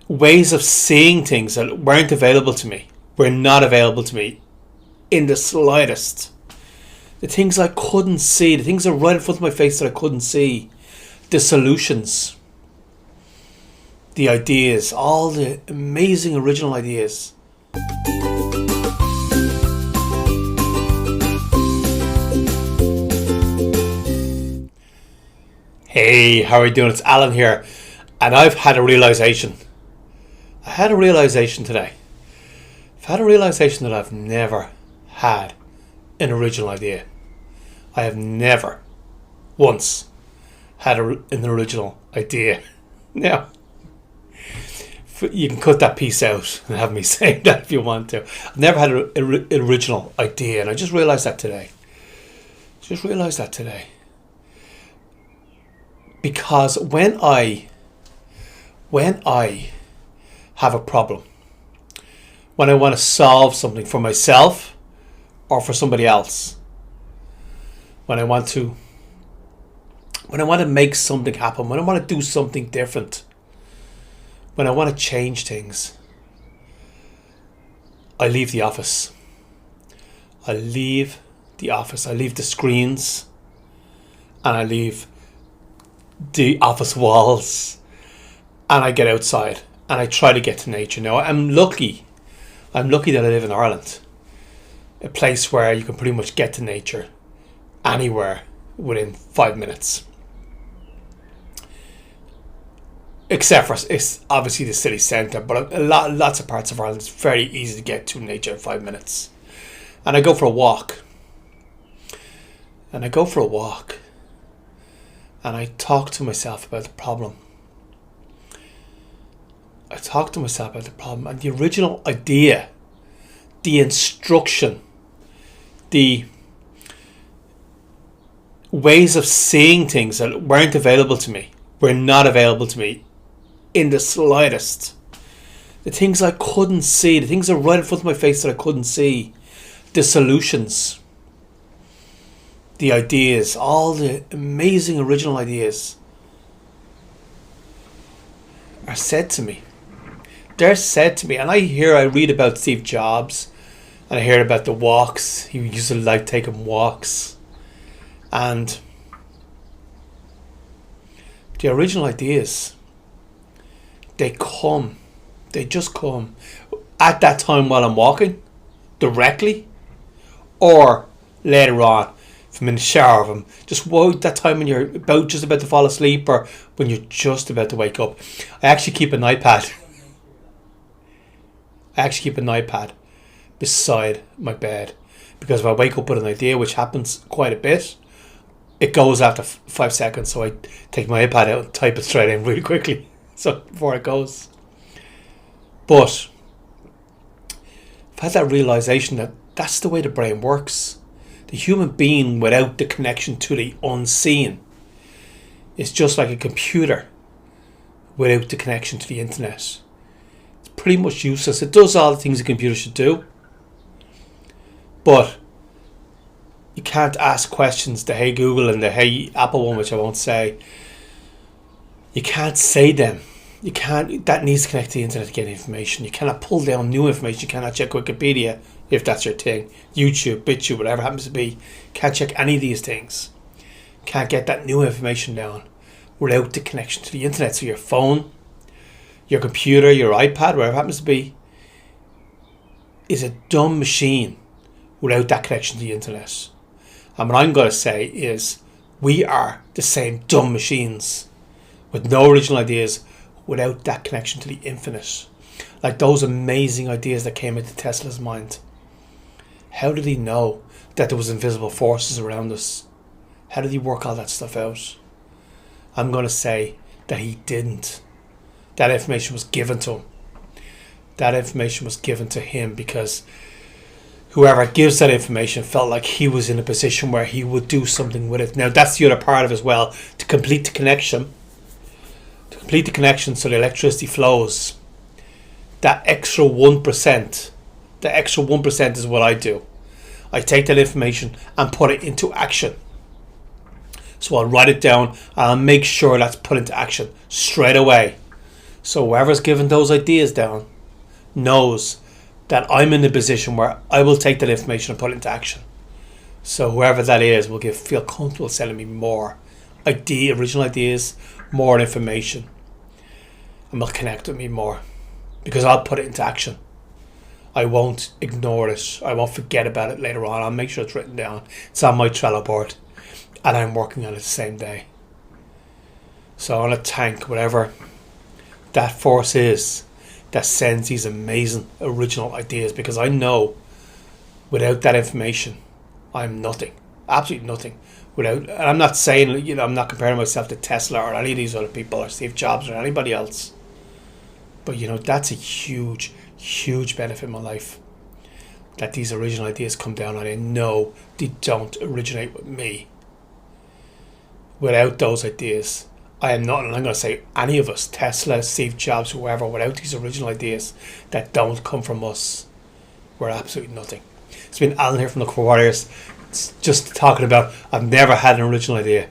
ways of seeing things that weren't available to me, were not available to me in the slightest. The things I couldn't see, the things that were right in front of my face that I couldn't see, the solutions, the ideas, all the amazing original ideas. Hey, how are you doing? It's Alan here, and I've had a realization. I had a realization today. I've had a realization that I've never had an original idea. I have never once had an original idea. Now, you can cut that piece out and have me saying that if you want to. I've never had an original idea, and I just realized that today. Because when I have a problem, when I want to solve something for myself or for somebody else, when I want to make something happen, when I want to do something different, when I want to change things, I leave the office. I leave the screens, and I leave the office walls, and I get outside and I try to get to nature. Now, I'm lucky that I live in Ireland, a place where you can pretty much get to nature anywhere within 5 minutes, except for it's obviously the city centre, but lots of parts of Ireland it's very easy to get to nature in 5 minutes. And I go for a walk, and I talk to myself about the problem. And the original idea, the instruction, the ways of seeing things that weren't available to me, were not available to me in the slightest. The things I couldn't see, the things that were right in front of my face that I couldn't see, the solutions, the ideas, all the amazing original ideas are said to me. They're said to me, and I read about Steve Jobs, and I hear about the walks. He used to like taking walks, and the original ideas, they just come at that time while I'm walking, directly, or later on. If I'm in the shower, if I'm just that time when you're just about to fall asleep, or when you're just about to wake up. I actually keep an iPad. Beside my bed, because if I wake up with an idea, which happens quite a bit, it goes after 5 seconds. So I take my iPad out and type it straight in really quickly, so before it goes. But I've had that realization that that's the way the brain works. The human being without the connection to the unseen is just like a computer without the connection to the internet. It's pretty much useless. It does all the things a computer should do, but you can't ask questions, the Hey Google and the Hey Apple one, which I won't say. You can't say them. You can't. That needs to connect to the internet to get information. You cannot pull down new information. You cannot check Wikipedia, if that's your thing. YouTube, BitChute, whatever it happens to be. Can't check any of these things. Can't get that new information down without the connection to the internet. So your phone, your computer, your iPad, whatever it happens to be, is a dumb machine without that connection to the internet. And what I'm going to say is, we are the same dumb machines with no original ideas, without that connection to the infinite. Like those amazing ideas that came into Tesla's mind. How did he know that there was invisible forces around us? How did he work all that stuff out? I'm going to say that he didn't. That information was given to him. That information was given to him because whoever gives that information felt like he was in a position where he would do something with it. Now that's the other part of it as well. To complete the connection so the electricity flows. That extra 1%, is what I do. I take that information and put it into action. So I'll write it down and I'll make sure that's put into action straight away. So whoever's given those ideas down knows that I'm in a position where I will take that information and put it into action. So whoever that is will feel comfortable sending me more original ideas, more information, and will connect with me more because I'll put it into action. I won't ignore it. I won't forget about it later on. I'll make sure it's written down. It's on my Trello board, and I'm working on it the same day. So I want to thank whatever that force is that sends these amazing original ideas, because I know without that information, I'm nothing. Absolutely nothing. And I'm not saying, I'm not comparing myself to Tesla or any of these other people or Steve Jobs or anybody else. But, that's a huge, huge benefit in my life. That these original ideas come down, and I know they don't originate with me. Without those ideas, I am not, and I'm going to say any of us, Tesla, Steve Jobs, whoever, without these original ideas that don't come from us, we're absolutely nothing. It's been Alan here from the Core Warriors. It's just talking about, I've never had an original idea.